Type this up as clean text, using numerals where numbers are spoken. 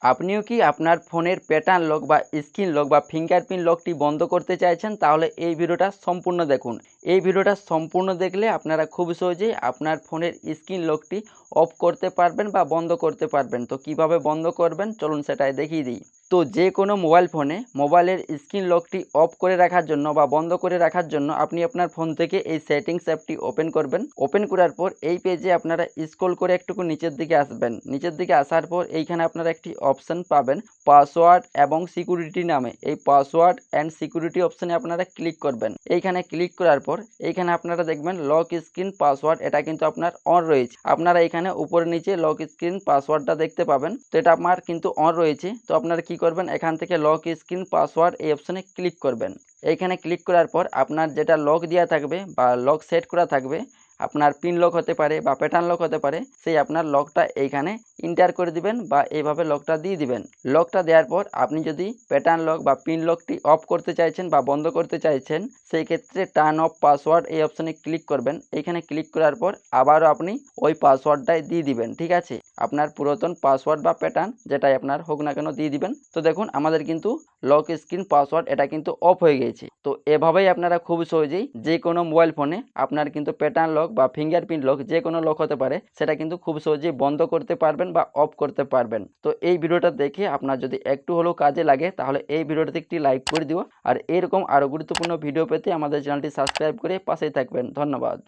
আপনিও কি আপনার ফোনের প্যাটার্ন লক বা স্ক্রিন লক বা ফিঙ্গারপ্রিন্ট লকটি বন্ধ করতে চাইছেন? তাহলে এই ভিডিওটা সম্পূর্ণ দেখুন। এই ভিডিওটা সম্পূর্ণ দেখলে আপনারা খুব সহজেই আপনার ফোনের স্ক্রিন লকটি অফ করতে পারবেন বা বন্ধ করতে পারবেন। তো কিভাবে বন্ধ করবেন চলুন সেটাই দেখিয়ে দিই। তো যে কোনো মোবাইল ফোনে মোবাইলের স্ক্রিন লকটি অফ করে রাখার জন্য বা বন্ধ করে রাখার জন্য আপনি আপনার ফোন থেকে এই সেটিংস অ্যাপটি ওপেন করবেন। ওপেন করার পর এই পেজে আপনারা স্ক্রল করে একটুকু নিচের দিকে আসবেন। নিচের দিকে আসার পর এইখানে আপনারা একটি অপশন পাবেন পাসওয়ার্ড এবং সিকিউরিটি নামে। এই পাসওয়ার্ড অ্যান্ড সিকিউরিটি অপশনে আপনারা ক্লিক করবেন। এইখানে ক্লিক করার পর এইখানে আপনারা দেখবেন লক স্ক্রিন পাসওয়ার্ড, এটা কিন্তু আপনার অন রয়েছে। আপনারা এখানে উপরে নিচে লক স্ক্রিন পাসওয়ার্ডটা দেখতে পাবেন। তো এটা আমার কিন্তু অন রয়েছে। তো আপনারা কি করবেন, এখান থেকে লক স্ক্রিন পাসওয়ার্ড এই অপশনে ক্লিক করবেন। এইখানে ক্লিক করার পর আপনার যেটা লক দেওয়া থাকবে বা লক সেট করা থাকবে, আপনার পিন লক হতে পারে বা প্যাটার্ন লক হতে পারে, সেই আপনার লকটা এইখানে এন্টার করে দিবেন বা এইভাবে লকটা দিয়ে দিবেন। লকটা দেওয়ার পর আপনি যদি প্যাটার্ন লক বা পিন লকটি অফ করতে চাইছেন বা বন্ধ করতে চাইছেন, সেই ক্ষেত্রে টার্ন অফ পাসওয়ার্ড এই অপশনে ক্লিক করবেন। এইখানে ক্লিক করার পর আবারও আপনি ওই পাসওয়ার্ডটাই দিয়ে দিবেন। ঠিক আছে, আপনার পুরাতন পাসওয়ার্ড বা প্যাটার্ন যেটাই আপনার হোক না কেন দিয়ে দিবেন। তো দেখুন আমাদের কিন্তু লক স্ক্রিন পাসওয়ার্ড এটা কিন্তু অফ হয়ে গেছে। তো এভাবেই আপনারা খুব সহজেই যে কোনো মোবাইল ফোনে আপনার কিন্তু প্যাটার্ন লক বা ফিঙ্গারপ্রিন্ট লক যে কোনো লক হতে পারে, সেটা কিন্তু খুব সহজেই বন্ধ করতে পারবেন বা অফ করতে পারবেন। তো এই ভিডিওটা দেখে আপনার যদি একটু হলেও কাজে লাগে তাহলে এই ভিডিওটাতে একটি লাইক করে দিও। আর এরকম আরও গুরুত্বপূর্ণ ভিডিও পেতে আমাদের চ্যানেলটি সাবস্ক্রাইব করে পাশেই থাকবেন। ধন্যবাদ।